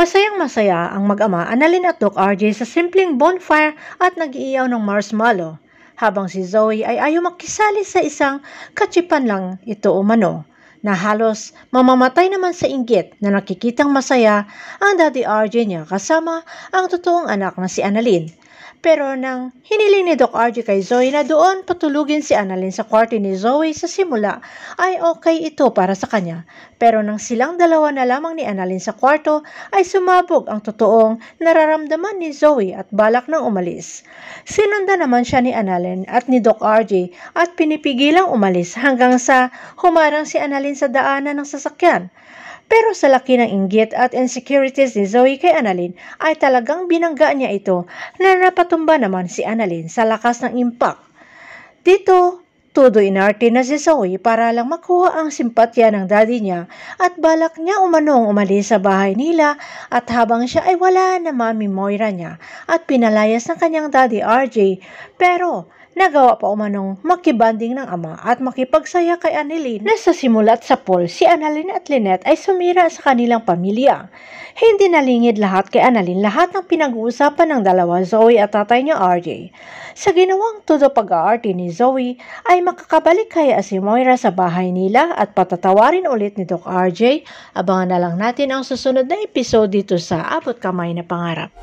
Masayang-masaya ang mag-ama Annalyn at Doc RJ sa simpleng bonfire at nag-iiyaw ng marshmallow, habang si Zoe ay ayaw makisali sa isang katsipan lang ito umano, na halos mamamatay naman sa inggit na nakikitang masaya ang Daddy RJ niya kasama ang totoong anak na si Annalyn. Pero nang hiniling ni Doc RJ kay Zoe na doon patulugin si Annalyn sa kwarto ni Zoe sa simula, ay okay ito para sa kanya. Pero nang silang dalawa na lamang ni Annalyn sa kwarto, ay sumabog ang totoong nararamdaman ni Zoe at balak nang umalis. Sinundan naman siya ni Annalyn at ni Doc RJ at pinipigilang umalis hanggang sa humarang si Annalyn sa daanan ng sasakyan. Pero sa laki ng inggit at insecurities ni Zoe kay Annalyn ay talagang binangga niya ito na napatumba naman si Annalyn sa lakas ng impact. Dito, todo inarte na si Zoe para lang makuha ang simpatya ng daddy niya at balak niya umanong umalis sa bahay nila at habang siya ay wala na Mami Moira niya at pinalayas ng kanyang daddy RJ, pero nagawa pa umanong makibanding ng ama at makipagsaya kay Annalyn na sa simula at sa pool si Annalyn at Lynette ay sumira sa kanilang pamilya. Hindi nalingid lahat kay Annalyn lahat ng pinag-uusapan ng dalawa Zoe at tatay niya RJ. Sa ginawang todo pag-aarte ni Zoe ay makakabalik kaya si Moira sa bahay nila at patatawarin ulit ni Doc RJ. Abangan na lang natin ang susunod na episode dito sa Abot Kamay na Pangarap.